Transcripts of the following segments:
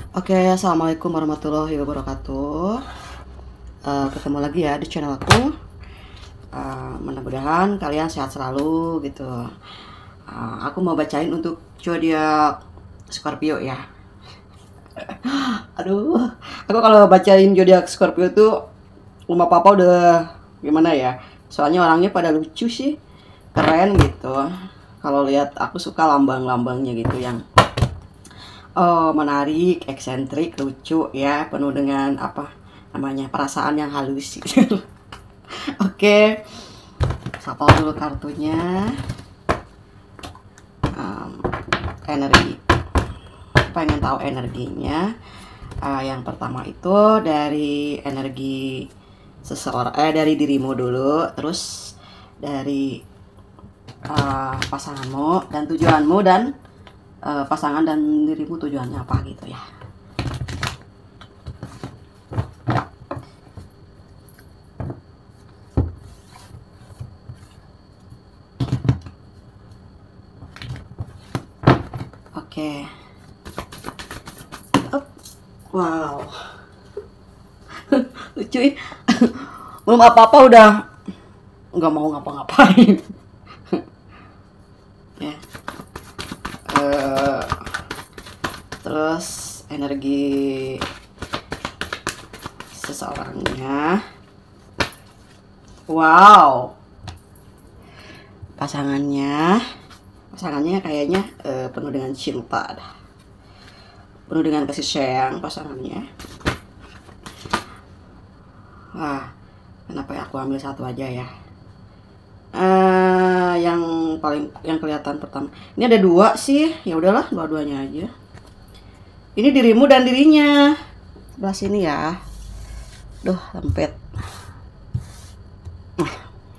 Oke, assalamualaikum warahmatullahi wabarakatuh. Ketemu lagi ya di channel aku. Mudah-mudahan kalian sehat selalu gitu. Aku mau bacain untuk zodiak Scorpio ya. Aduh, aku kalau bacain zodiak Scorpio tuh rumah papa udah gimana ya? Soalnya orangnya pada lucu sih, keren gitu. Kalau lihat aku suka lambang-lambangnya gitu yang menarik, eksentrik, lucu ya, penuh dengan apa namanya perasaan yang halus. Oke, sapa dulu kartunya. Energi, pengen tahu energinya. Yang pertama itu dari energi seseorang, dari dirimu dulu, terus dari pasanganmu dan tujuanmu, dan pasangan dan dirimu tujuannya apa gitu ya. Oke. Wow. Lucu ya. Belum apa-apa udah nggak mau ngapa-ngapain. Ya. Terus energi seseorangnya. Wow. Pasangannya kayaknya penuh dengan cinta, penuh dengan kasih sayang pasangannya. Wah, kenapa ya aku ambil satu aja ya? Yang kelihatan pertama. Ini ada dua sih, ya udahlah dua-duanya aja. Ini dirimu dan dirinya. Sebelah sini ya. Duh, lempet.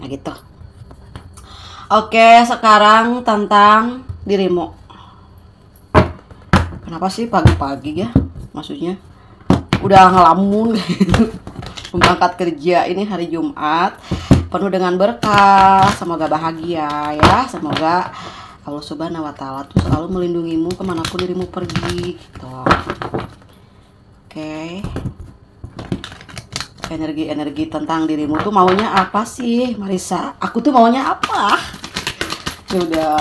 Nah gitu. Oke, sekarang tentang dirimu. Kenapa sih pagi-pagi ya? Maksudnya udah ngelamun gitu. Berangkat kerja, ini hari Jumat, penuh dengan berkah. Semoga bahagia ya. Semoga Allah Subhanahu wa Ta'ala tuh selalu melindungimu kemanapun dirimu pergi gitu. Oke. Energi-energi tentang dirimu tuh maunya apa sih, Marisa? Aku tuh maunya apa? Ya udah.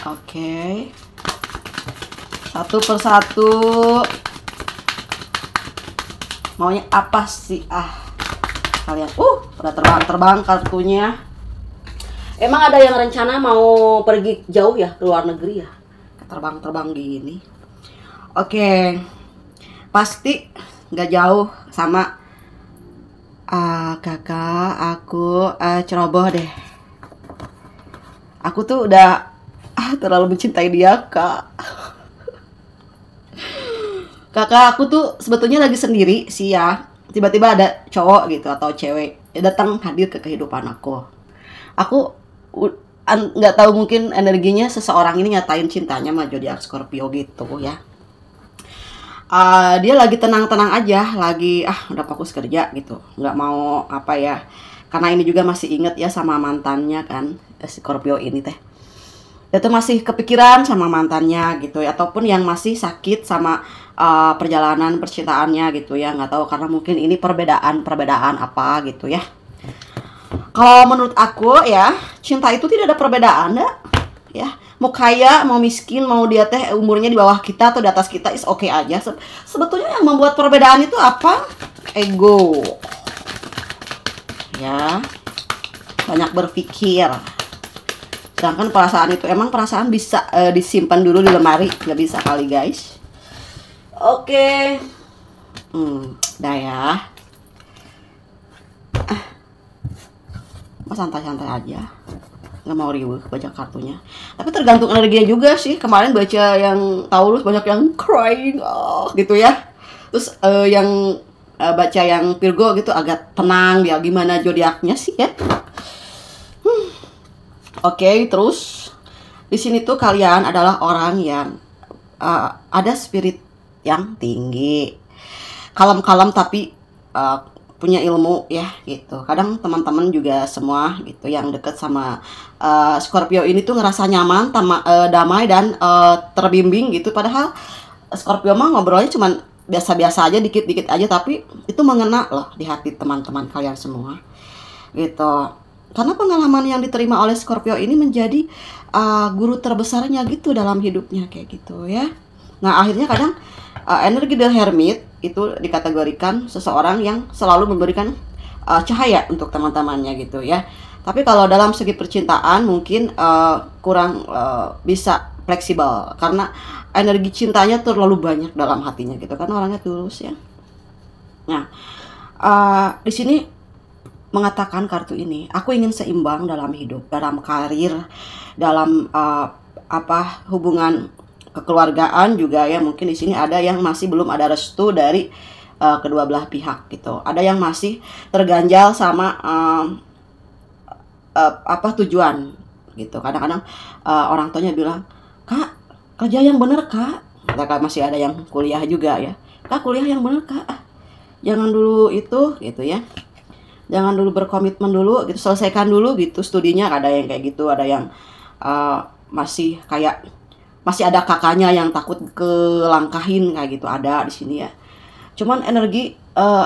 Oke. Satu persatu. Maunya apa sih? Kalian udah terbang kartunya. Emang ada yang rencana mau pergi jauh ya, ke luar negeri ya? Terbang gini. Oke. Pasti nggak jauh sama kakak aku, ceroboh deh. Aku tuh udah terlalu mencintai dia, kak. Kakak aku tuh sebetulnya lagi sendiri sih ya. Tiba-tiba ada cowok gitu atau cewek datang hadir ke kehidupan aku. Aku nggak tahu, mungkin energinya seseorang ini nyatain cintanya sama zodiak Scorpio gitu ya. Dia lagi tenang-tenang aja, lagi udah fokus kerja gitu, nggak mau apa ya, karena ini juga masih inget ya sama mantannya kan, Scorpio ini teh. Dia tuh masih kepikiran sama mantannya gitu ya, ataupun yang masih sakit sama perjalanan percintaannya gitu ya, nggak tahu karena mungkin ini perbedaan apa gitu ya. Kalau menurut aku ya, cinta itu tidak ada perbedaan ya. Mau kaya, mau miskin, mau dia teh umurnya di bawah kita atau di atas kita, is oke aja. Sebetulnya yang membuat perbedaan itu apa? Ego. Ya. Banyak berpikir. Sedangkan perasaan itu, emang perasaan bisa disimpan dulu di lemari, nggak bisa kali guys. Oke. Dah ya. Santai-santai aja, nggak mau riuh baca kartunya. Tapi tergantung energinya juga sih. Kemarin baca yang Taurus banyak yang crying gitu ya. Terus yang baca yang Virgo gitu agak tenang dia. Gimana zodiaknya sih ya? Oke, terus di sini tuh kalian adalah orang yang ada spirit yang tinggi, kalem-kalem tapi punya ilmu ya gitu. Kadang teman-teman juga semua gitu yang deket sama Scorpio ini tuh ngerasa nyaman, damai dan terbimbing gitu. Padahal Scorpio mah ngobrolnya cuman biasa-biasa aja, dikit-dikit aja, tapi itu mengena loh di hati teman-teman kalian semua gitu. Karena pengalaman yang diterima oleh Scorpio ini menjadi guru terbesarnya gitu dalam hidupnya kayak gitu ya. Nah akhirnya kadang energi The Hermit itu dikategorikan seseorang yang selalu memberikan cahaya untuk teman-temannya gitu ya. Tapi kalau dalam segi percintaan mungkin kurang bisa fleksibel karena energi cintanya terlalu banyak dalam hatinya gitu kan, orangnya tulus ya. Nah di sini mengatakan kartu ini, aku ingin seimbang dalam hidup, dalam karir, dalam hubungan kekeluargaan juga ya. Mungkin di sini ada yang masih belum ada restu dari kedua belah pihak gitu. Ada yang masih terganjal sama tujuan gitu. Kadang-kadang orang tuanya bilang, "Kak, kerja yang bener, Kak." Mereka masih ada yang kuliah juga ya. "Kak, kuliah yang bener, Kak. Jangan dulu itu gitu ya. Jangan dulu berkomitmen dulu gitu, selesaikan dulu gitu studinya." Ada yang kayak gitu, ada yang masih ada kakaknya yang takut kelangkahin kayak gitu, ada di sini ya. Cuman energi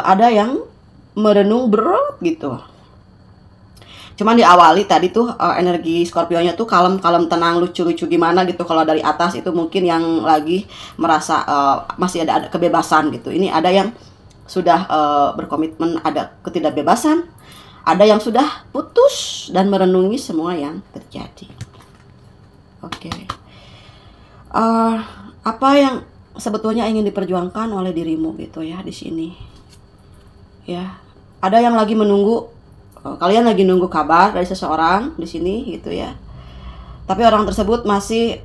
ada yang merenung berat gitu. Cuman diawali tadi tuh energi Scorpio-nya tuh kalem, tenang, lucu-lucu gimana gitu. Kalau dari atas itu mungkin yang lagi merasa masih ada kebebasan gitu. Ini ada yang sudah berkomitmen, ada ketidakbebasan. Ada yang sudah putus dan merenungi semua yang terjadi. Oke. Apa yang sebetulnya ingin diperjuangkan oleh dirimu gitu ya di sini. Ya, ada yang lagi menunggu. Kalian lagi nunggu kabar dari seseorang di sini gitu ya. Tapi orang tersebut masih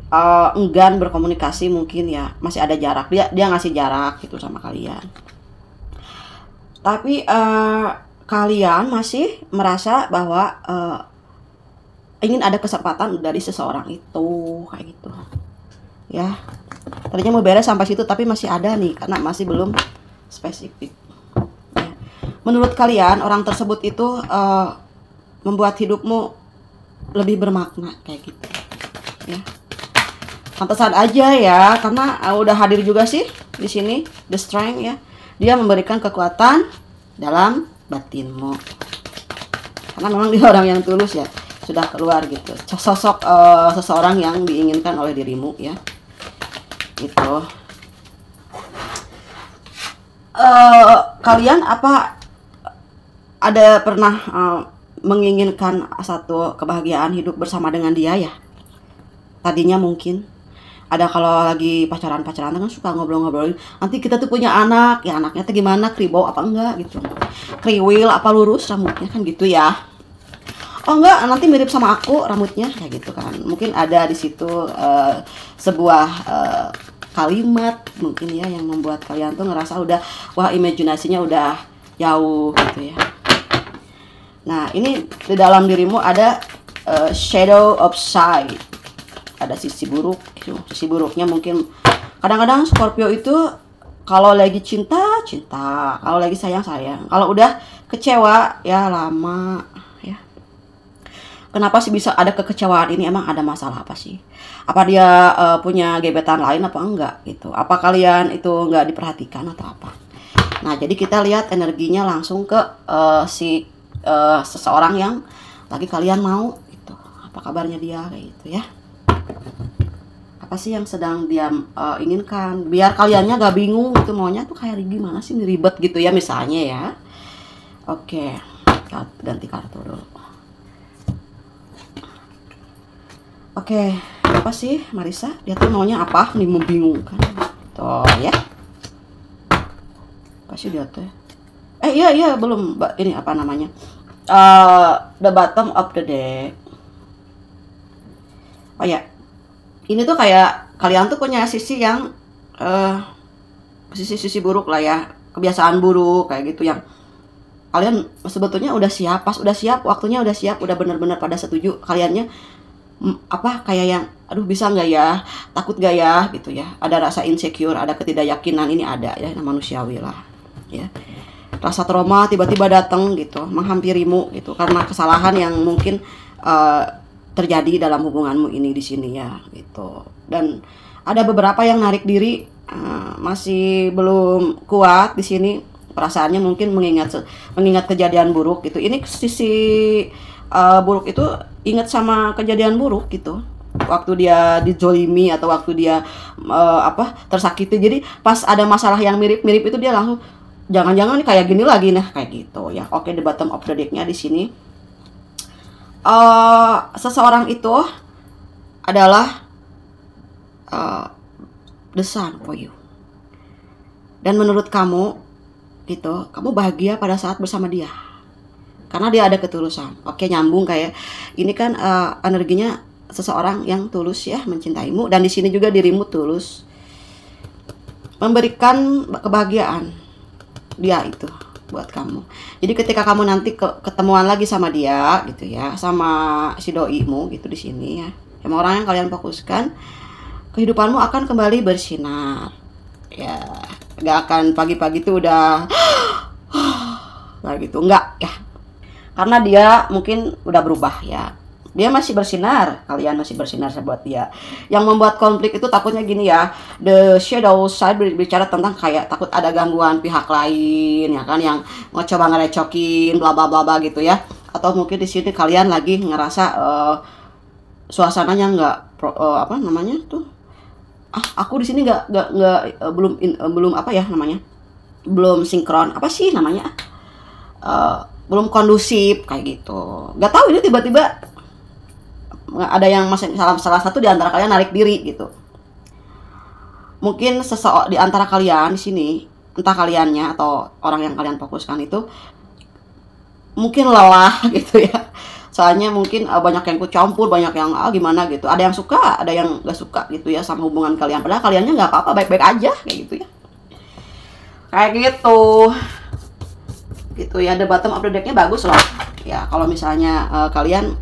enggan berkomunikasi mungkin ya, masih ada jarak. Dia ngasih jarak gitu sama kalian. Tapi kalian masih merasa bahwa ingin ada kesempatan dari seseorang itu kayak gitu. Ya. Tadinya mau beres sampai situ tapi masih ada nih karena masih belum spesifik. Menurut kalian orang tersebut itu membuat hidupmu lebih bermakna kayak gitu ya. Pantesan aja ya karena udah hadir juga sih di sini The Strength ya. Dia memberikan kekuatan dalam batinmu. Karena memang dia orang yang tulus ya, sudah keluar gitu. Sosok seseorang yang diinginkan oleh dirimu ya. Gitu. Kalian ada pernah menginginkan satu kebahagiaan hidup bersama dengan dia ya? Tadinya mungkin ada, kalau lagi pacaran kan suka ngobrol-ngobrolin, nanti kita tuh punya anak, ya anaknya tuh gimana, kribo apa enggak gitu, kriwil apa lurus rambutnya kan gitu ya. Oh enggak, nanti mirip sama aku rambutnya kayak gitu kan. Mungkin ada di situ sebuah kalimat mungkin ya yang membuat kalian tuh ngerasa udah, wah imajinasinya udah jauh gitu ya. Nah ini di dalam dirimu ada shadow of side, ada sisi buruk gitu. Sisi buruknya mungkin kadang-kadang Scorpio itu kalau lagi cinta, kalau lagi sayang, kalau udah kecewa ya lama ya. Kenapa sih bisa ada kekecewaan ini? Emang ada masalah apa sih? Apa dia punya gebetan lain apa enggak gitu? Apa kalian itu enggak diperhatikan atau apa? Nah jadi kita lihat energinya langsung ke seseorang yang lagi kalian mau gitu. Apa kabarnya dia kayak gitu ya? Apa sih yang sedang dia inginkan? Biar kaliannya gak bingung gitu, maunya tuh kayak gimana sih, ribet gitu ya misalnya ya. Oke, ganti kartu dulu. Oke, apa sih Marissa? Dia tuh maunya apa? Nih membingungkan. Tuh ya. Apa sih dia tuh? Iya belum. Ini apa namanya? The bottom of the deck. Oh ya. Ini tuh kayak kalian tuh punya sisi yang sisi buruk lah ya. Kebiasaan buruk kayak gitu yang kalian sebetulnya udah siap, pas udah siap, waktunya udah siap, udah benar-benar pada setuju, kaliannya kayak yang aduh bisa nggak ya, takut nggak ya gitu ya, ada rasa insecure, ada ketidakyakinan, ini ada ya, manusiawi lah ya. rasa trauma tiba-tiba datang gitu, menghampirimu gitu karena kesalahan yang mungkin terjadi dalam hubunganmu ini di sini ya gitu. Dan ada beberapa yang narik diri, masih belum kuat di sini perasaannya, mungkin mengingat kejadian buruk gitu. Ini sisi buruk itu ingat sama kejadian buruk gitu, waktu dia dizolimi atau waktu dia tersakiti. Jadi pas ada masalah yang mirip-mirip itu dia langsung jangan-jangan kayak gini lagi, nah kayak gitu ya. Oke, the bottom of the deck-nya di sini seseorang itu adalah the sun for you. Dan menurut kamu gitu, kamu bahagia pada saat bersama dia karena dia ada ketulusan. Oke, nyambung kayak ini kan energinya seseorang yang tulus ya, mencintaimu, dan di sini juga dirimu tulus memberikan kebahagiaan dia itu buat kamu. Jadi ketika kamu nanti ketemuan lagi sama dia gitu ya, sama si doimu gitu di sini ya, sama orang yang kalian fokuskan, kehidupanmu akan kembali bersinar ya. Gak akan pagi-pagi tuh udah kayak gitu, enggak ya, karena dia mungkin udah berubah ya. Dia masih bersinar, kalian masih bersinar buat dia. Yang membuat konflik itu takutnya gini ya, the shadow side berbicara tentang kayak takut ada gangguan pihak lain ya kan, yang mau coba ngerecokin bla bla bla gitu ya. Atau mungkin di sini kalian lagi ngerasa suasananya nggak apa namanya tuh, aku di sini belum apa ya namanya, belum sinkron, apa sih namanya, belum kondusif kayak gitu. Gak tahu ini tiba-tiba ada yang masih salah satu di antara kalian narik diri gitu. Mungkin seseorang di antara kalian di sini, entah kaliannya atau orang yang kalian fokuskan itu mungkin lelah gitu ya. Soalnya mungkin banyak yang ikut campur, banyak yang gimana gitu. Ada yang suka, ada yang gak suka gitu ya sama hubungan kalian. Padahal kaliannya nggak apa-apa, baik-baik aja kayak gitu ya. Kayak gitu. Gitu ya, the bottom of the deck-nya bagus loh. Ya, kalau misalnya kalian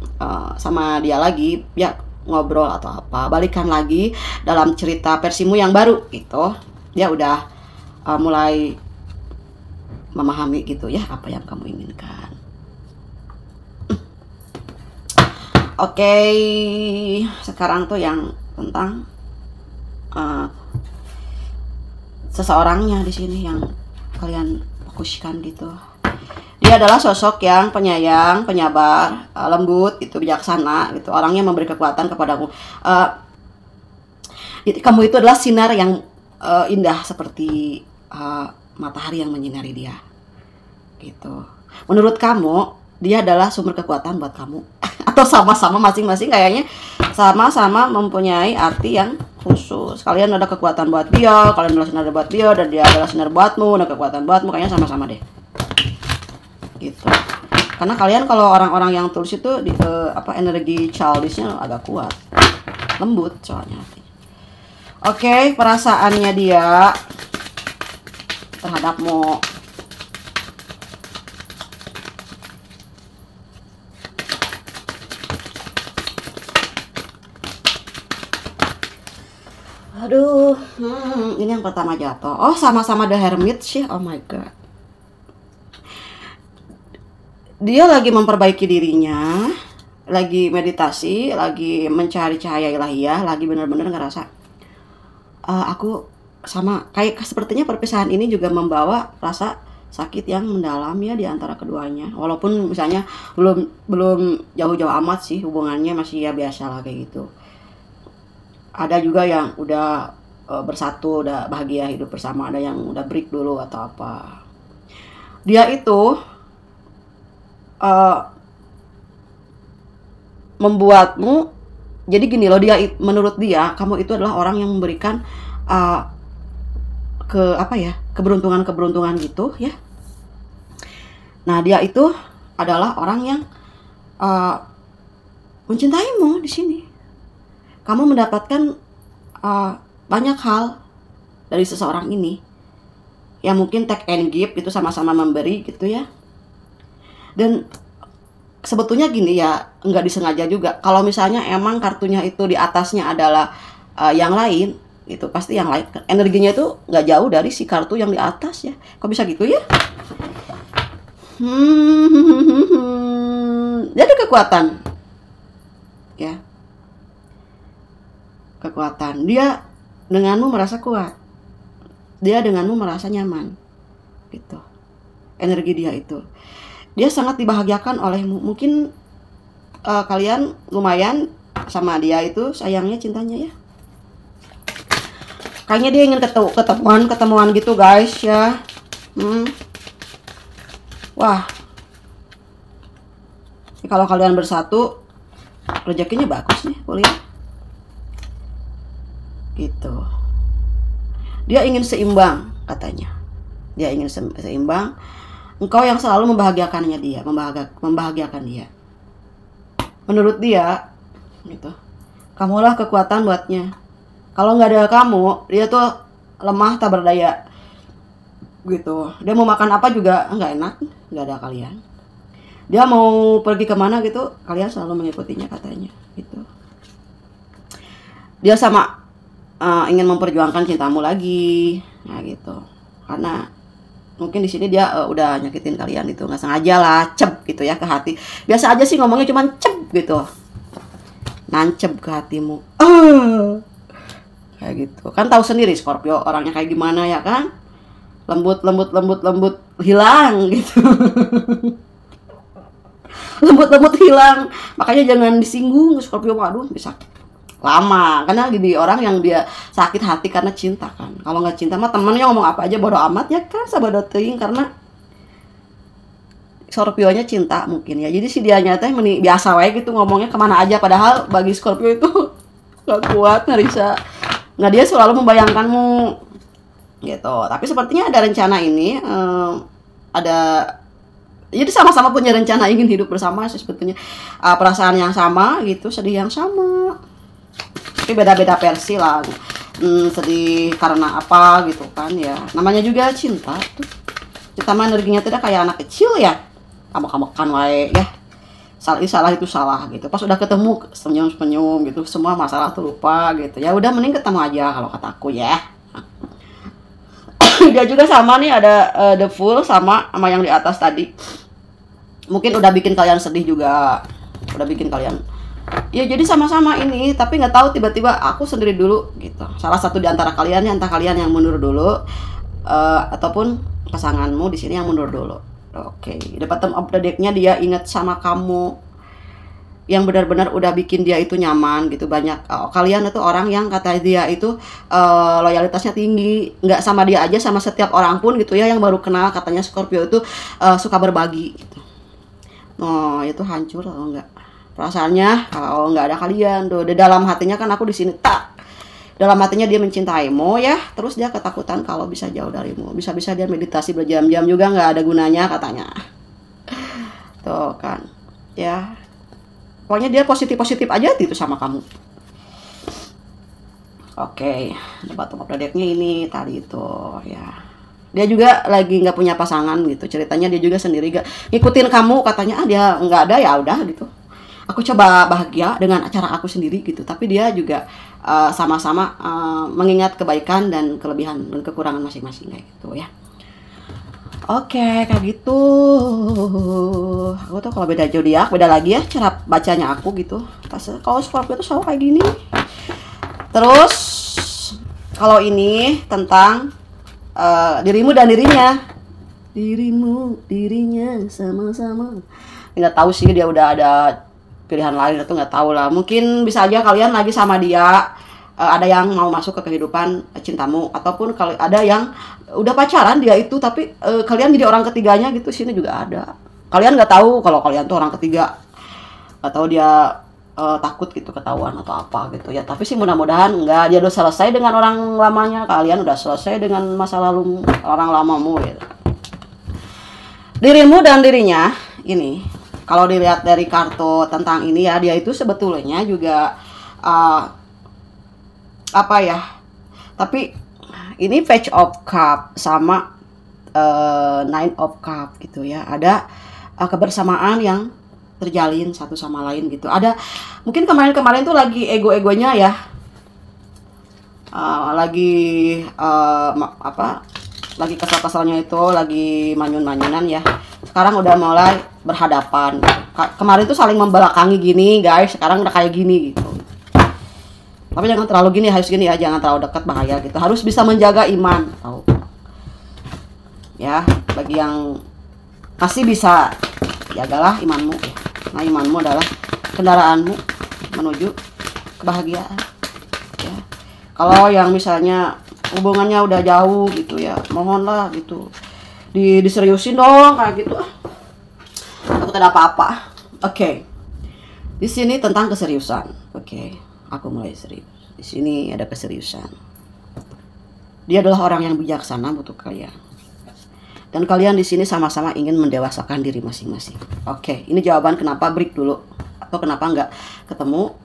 sama dia lagi ya, ngobrol atau apa, balikan lagi dalam cerita versimu yang baru gitu. Dia udah mulai memahami gitu ya apa yang kamu inginkan. Oke, sekarang tuh yang tentang seseorangnya di sini yang kalian fokuskan gitu. Dia adalah sosok yang penyayang, penyabar, lembut, gitu, bijaksana, gitu. Orangnya memberi kekuatan kepadamu. Kamu itu adalah sinar yang indah seperti matahari yang menyinari dia, gitu. Menurut kamu, dia adalah sumber kekuatan buat kamu, atau sama-sama masing-masing kayaknya sama-sama mempunyai arti yang khusus. Kalian ada kekuatan buat dia, kalian adalah sinar buat dia, dan dia adalah sinar buatmu, ada kekuatan buatmu, kayaknya sama-sama deh. Gitu. Karena kalian kalau orang-orang yang tulus itu energi childishnya agak kuat, lembut soalnya. Oke, perasaannya dia terhadapmu. Aduh, ini yang pertama jatuh. Oh, sama-sama The Hermit sih. Oh my god. Dia lagi memperbaiki dirinya, lagi meditasi, lagi mencari cahaya ilahiyah, lagi benar-benar ngerasa aku sama kayak sepertinya perpisahan ini juga membawa rasa sakit yang mendalam ya di antara keduanya. Walaupun misalnya belum jauh-jauh amat sih hubungannya, masih ya biasa lah kayak gitu. Ada juga yang udah bersatu, udah bahagia hidup bersama, ada yang udah break dulu atau apa. Dia itu membuatmu jadi gini loh, menurut dia kamu itu adalah orang yang memberikan keberuntungan gitu ya. Nah, dia itu adalah orang yang mencintaimu di sini. Kamu mendapatkan banyak hal dari seseorang ini yang mungkin take and give itu, sama-sama memberi gitu ya. Dan sebetulnya gini ya, nggak disengaja juga. Kalau misalnya emang kartunya itu di atasnya adalah yang lain, itu pasti yang lain energinya itu nggak jauh dari si kartu yang di atas ya. Kok bisa gitu ya? Jadi kekuatan, ya, kekuatan. Dia denganmu merasa kuat, dia denganmu merasa nyaman, gitu. Energi dia itu, dia sangat dibahagiakan olehmu. Mungkin kalian lumayan sama dia itu sayangnya, cintanya ya. Kayaknya dia ingin ketemuan gitu guys ya. Wah, kalau kalian bersatu rezekinya bagus nih, boleh gitu. Dia ingin seimbang katanya, dia ingin seimbang. Engkau yang selalu membahagiakannya dia, membahagiakan dia. Menurut dia gitu, kamulah kekuatan buatnya. Kalau nggak ada kamu, dia tuh lemah tak berdaya gitu. Dia mau makan apa juga nggak enak, nggak ada kalian. Dia mau pergi kemana gitu, kalian selalu mengikutinya katanya gitu. Dia sama ingin memperjuangkan cintamu lagi, nah gitu. Karena mungkin di sini dia udah nyakitin kalian itu, nggak sengaja lah, cep gitu ya ke hati. Biasa aja sih ngomongnya, cuman cep gitu, nancep ke hatimu. Kayak gitu kan, tahu sendiri Scorpio orangnya kayak gimana ya kan, lembut hilang gitu. lembut hilang, makanya jangan disinggung Scorpio. Waduh, bisa lama karena jadi orang yang dia sakit hati karena cinta kan. Kalau nggak cinta mah temennya ngomong apa aja bodo amat ya kan, sahabat teuing. Karena Scorpio-nya cinta mungkin ya, jadi si dianya teh biasa wae gitu ngomongnya kemana aja, padahal bagi Scorpio itu nggak kuat, nggak, dia selalu membayangkanmu gitu. Tapi sepertinya ada rencana ini, ada, jadi sama-sama punya rencana ingin hidup bersama sebetulnya, perasaan yang sama gitu, sedih yang sama, tapi beda-beda versi lah. Sedih karena apa gitu kan ya, namanya juga cinta tuh. Kita mah energinya tidak kayak anak kecil ya, kamu-kamukan wae ya, salah itu salah gitu. Pas udah ketemu senyum gitu, semua masalah tuh lupa gitu. Ya udah mending ketemu aja kalau kataku ya. Dia juga sama nih, ada The Fool sama yang di atas tadi. Mungkin udah bikin kalian sedih juga, udah bikin kalian ya, jadi sama-sama ini. Tapi nggak tahu tiba-tiba aku sendiri dulu gitu. Salah satu di antara kalian ya, entah kalian yang mundur dulu ataupun pasanganmu di sini yang mundur dulu. Oke, the bottom of the deck-nya dia ingat sama kamu, yang benar-benar udah bikin dia itu nyaman gitu. Banyak kalian itu orang yang kata dia itu loyalitasnya tinggi, nggak sama dia aja, sama setiap orang pun gitu ya, yang baru kenal. Katanya Scorpio itu suka berbagi gitu. Oh, itu hancur kalau nggak perasaannya, kalau nggak ada kalian tuh. Di dalam hatinya kan aku di sini tak, dalam hatinya dia mencintaimu ya, terus dia ketakutan kalau bisa jauh darimu. Bisa-bisa dia meditasi berjam-jam juga nggak ada gunanya katanya. Tuh kan ya, pokoknya dia positif aja gitu sama kamu. Oke, bottom of the deck-nya ini tadi itu ya. Dia juga lagi nggak punya pasangan gitu, ceritanya dia juga sendiri gak ngikutin kamu katanya. Dia nggak ada, ya udah gitu, aku coba bahagia dengan acara aku sendiri gitu. Tapi dia juga sama-sama mengingat kebaikan dan kelebihan dan kekurangan masing-masing kayak gitu ya. Oke, kayak gitu. Aku tuh kalau beda zodiak beda lagi ya cara bacanya aku gitu. Kalau Scorpio tuh selalu kayak gini. Terus kalau ini tentang dirimu dan dirinya, dirinya sama-sama. Nggak tahu sih dia udah ada pilihan lain atau nggak tahu lah. Mungkin bisa aja kalian lagi sama dia, ada yang mau masuk ke kehidupan cintamu, ataupun kalau ada yang udah pacaran dia itu, tapi kalian jadi orang ketiganya gitu. Sini juga ada. Kalian nggak tahu kalau kalian tuh orang ketiga, atau dia takut gitu ketahuan atau apa gitu ya. Tapi sih mudah-mudahan enggak, dia udah selesai dengan orang lamanya, kalian udah selesai dengan masa lalu orang lamamu gitu. Dirimu dan dirinya ini, kalau dilihat dari kartu tentang ini ya, dia itu sebetulnya juga apa ya, tapi ini Page of Cup sama Nine of Cup gitu ya. Ada kebersamaan yang terjalin satu sama lain gitu. Ada mungkin kemarin tuh lagi ego-egonya ya, lagi lagi kesal-kesalnya itu, lagi manyun-manyunan ya. sekarang udah mulai berhadapan. Kemarin tuh saling membelakangi gini guys, sekarang udah kayak gini gitu. Tapi jangan terlalu gini, harus gini ya, jangan terlalu dekat, bahaya gitu. Harus bisa menjaga iman, tahu ya. Bagi yang masih bisa, jagalah imanmu. Nah, imanmu adalah kendaraanmu menuju kebahagiaan ya. Kalau yang misalnya hubungannya udah jauh gitu ya, mohonlah gitu diseriusin dong kayak gitu. Takut ada apa-apa. Oke. Di sini tentang keseriusan. Oke, aku mulai serius. Di sini ada keseriusan. Dia adalah orang yang bijaksana untuk kalian. Dan kalian di sini sama-sama ingin mendewasakan diri masing-masing. Oke, ini jawaban kenapa break dulu atau kenapa nggak ketemu.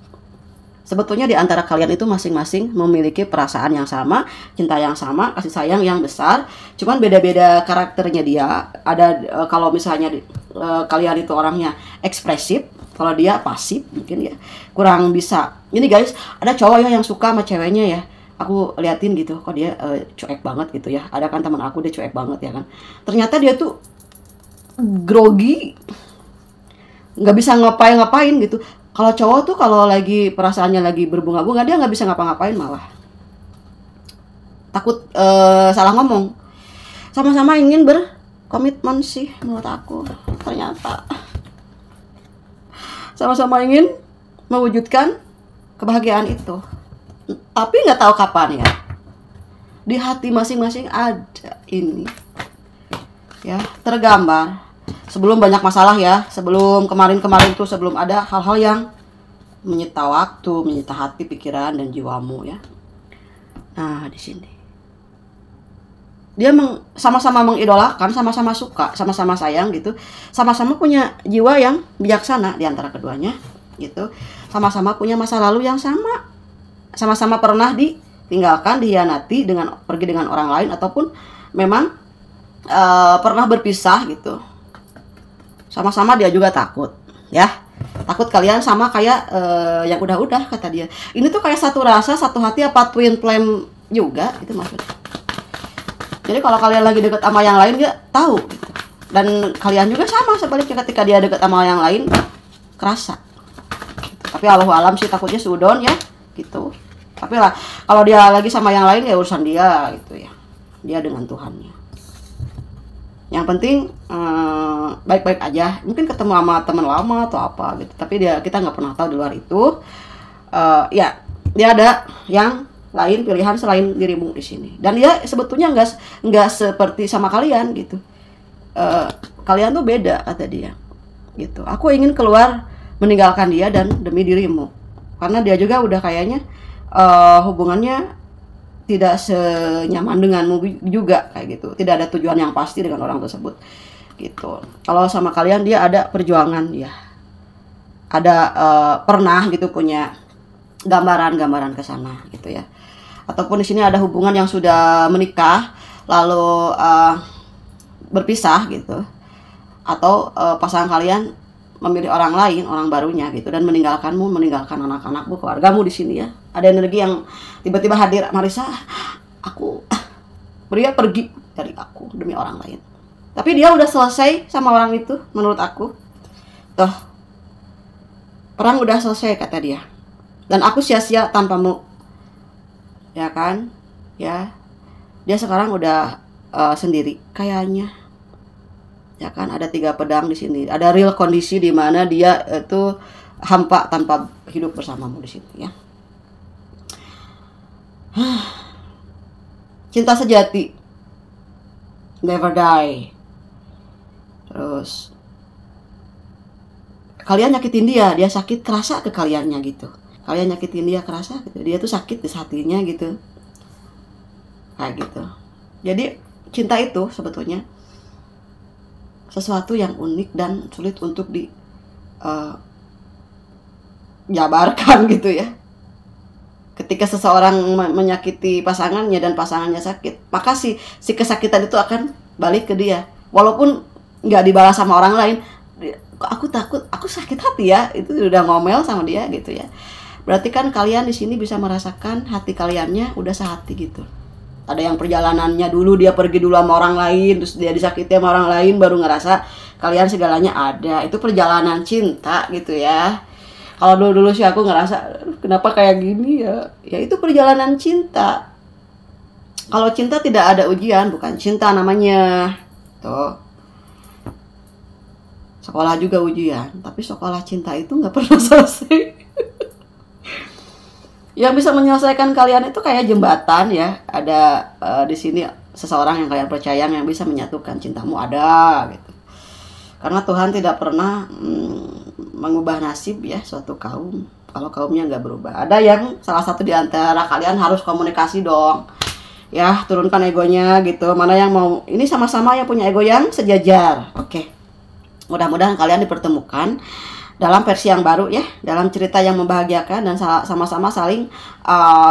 Sebetulnya di antara kalian itu masing-masing memiliki perasaan yang sama, cinta yang sama, kasih sayang yang besar. Cuman beda-beda karakternya dia. Ada kalau misalnya kalian itu orangnya ekspresif, kalau dia pasif mungkin ya kurang bisa. Ini guys, ada cowok ya yang suka sama ceweknya ya. Aku liatin gitu, kok dia cuek banget gitu ya. Ada kan teman aku dia cuek banget ya kan. Ternyata dia tuh grogi, nggak bisa ngapain gitu. Kalau cowok tuh kalau lagi perasaannya lagi berbunga-bunga, dia nggak bisa ngapa-ngapain, malah takut salah ngomong. Sama-sama ingin berkomitmen sih menurut aku. Ternyata sama-sama ingin mewujudkan kebahagiaan itu, tapi nggak tahu kapan ya. Di hati masing-masing ada ini ya, tergambar. Sebelum banyak masalah ya, sebelum kemarin-kemarin tuh, sebelum ada hal-hal yang menyita waktu, menyita hati, pikiran, dan jiwamu ya. Nah, di sini dia sama-sama mengidolakan, sama-sama suka, sama-sama sayang gitu, sama-sama punya jiwa yang bijaksana di antara keduanya gitu, sama-sama punya masa lalu yang sama, sama-sama pernah ditinggalkan, dihianati dengan pergi dengan orang lain, ataupun memang pernah berpisah gitu. Sama-sama dia juga takut ya, takut kalian sama kayak yang udah-udah kata dia. Ini tuh kayak satu rasa, satu hati, apa twin flame juga itu maksudnya. Jadi kalau kalian lagi deket sama yang lain, dia tahu gitu. Dan kalian juga sama sebaliknya, ketika dia deket sama yang lain kerasa gitu. Tapi Allahu alam sih, takutnya sudon ya gitu. Tapi lah kalau dia lagi sama yang lain ya urusan dia gitu ya, dia dengan Tuhannya. Yang penting baik-baik aja. Mungkin ketemu sama teman lama atau apa gitu, tapi kita nggak pernah tahu di luar itu. Ya dia ada yang lain pilihan selain dirimu di sini. Dan dia sebetulnya nggak seperti sama kalian gitu. Kalian tuh beda kata dia gitu. Aku ingin keluar meninggalkan dia dan demi dirimu, karena dia juga udah kayaknya hubungannya tidak senyaman denganmu juga kayak gitu. Tidak ada tujuan yang pasti dengan orang tersebut gitu. Kalau sama kalian dia ada perjuangan ya, ada pernah gitu punya gambaran ke sana gitu ya. Ataupun di sini ada hubungan yang sudah menikah lalu berpisah gitu. Atau pasangan kalian memilih orang lain, orang barunya gitu, dan meninggalkanmu, meninggalkan anak-anakmu, keluargamu di sini ya. Ada energi yang tiba-tiba hadir, Marissa, dia pergi dari aku demi orang lain. Tapi dia udah selesai sama orang itu, menurut aku. Tuh, perang udah selesai kata dia. Dan aku sia-sia tanpamu, ya kan? Ya, dia sekarang udah sendiri, kayaknya. Ya kan, ada 3 pedang di sini. Ada real kondisi di mana dia itu hampa tanpa hidup bersamamu di sini ya. Cinta sejati never die. Terus kalian nyakitin dia sakit kerasa ke kaliannya gitu. Kalian nyakitin dia kerasa gitu. Dia tuh sakit di hatinya gitu. Kayak gitu. Jadi cinta itu sebetulnya sesuatu yang unik dan sulit untuk dijabarkan gitu ya. Ketika seseorang menyakiti pasangannya dan pasangannya sakit, maka si kesakitan itu akan balik ke dia. Walaupun nggak dibalas sama orang lain, aku takut, aku sakit hati ya, itu udah ngomel sama dia gitu ya. Berarti kan kalian di sini bisa merasakan hati kaliannya udah sehati gitu. Ada yang perjalanannya dulu dia pergi dulu sama orang lain, terus dia disakiti sama orang lain, baru ngerasa kalian segalanya ada. Itu perjalanan cinta gitu ya. Kalau dulu sih aku ngerasa kenapa kayak gini ya. Ya itu perjalanan cinta. Kalau cinta tidak ada ujian, bukan cinta namanya. Tuh. Sekolah juga ujian, tapi sekolah cinta itu nggak pernah selesai. Yang bisa menyelesaikan kalian itu kayak jembatan ya. Ada di sini seseorang yang kalian percaya yang bisa menyatukan cintamu ada gitu. Karena Tuhan tidak pernah mengubah nasib ya suatu kaum kalau kaumnya nggak berubah. Ada yang salah satu di antara kalian harus komunikasi dong. Ya, turunkan egonya gitu. Mana yang mau ini sama-sama yang punya ego yang sejajar. Oke. Mudah-mudahan kalian dipertemukan dalam versi yang baru ya, dalam cerita yang membahagiakan dan sama-sama saling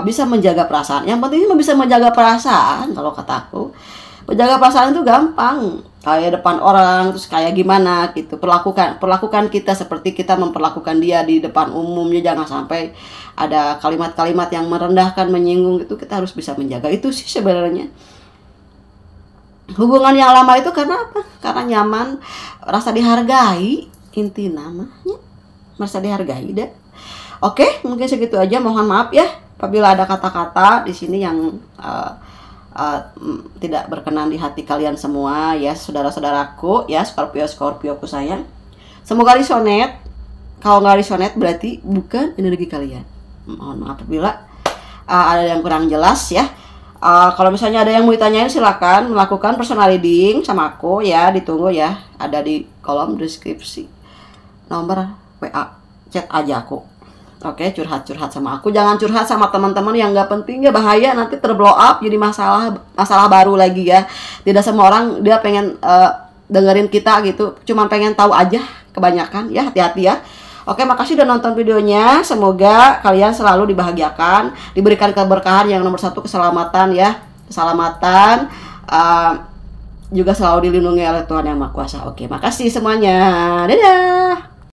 bisa menjaga perasaan. Yang penting bisa menjaga perasaan. Kalau kataku, menjaga perasaan itu gampang. Kayak depan orang terus kayak gimana gitu. Perlakukan kita seperti kita memperlakukan dia di depan umumnya. Jangan sampai ada kalimat-kalimat yang merendahkan, menyinggung, itu kita harus bisa menjaga. Itu sih sebenarnya. Hubungan yang lama itu karena apa? Karena nyaman, rasa dihargai. Inti namanya merasa dihargai deh. Oke, mungkin segitu aja. Mohon maaf ya apabila ada kata-kata di sini yang tidak berkenan di hati kalian semua ya, saudara-saudaraku ya, Scorpio-Scorpioku sayang. Semoga resonate. Kalau nggak resonate berarti bukan energi kalian. Mohon maaf apabila ada yang kurang jelas ya. Kalau misalnya ada yang mau ditanyain silakan melakukan personal reading sama aku ya, ditunggu ya, ada di kolom deskripsi. Nomor WA, chat aja aku. Oke, curhat-curhat sama aku. Jangan curhat sama teman-teman yang nggak penting ya, bahaya nanti terblow up jadi masalah baru lagi ya. Tidak semua orang dia pengen dengerin kita gitu, cuma pengen tahu aja kebanyakan ya, hati-hati ya. Oke, makasih udah nonton videonya. Semoga kalian selalu dibahagiakan, diberikan keberkahan, yang nomor satu keselamatan ya, keselamatan. Juga selalu dilindungi oleh Tuhan Yang Maha Kuasa. Oke, makasih semuanya. Dadah.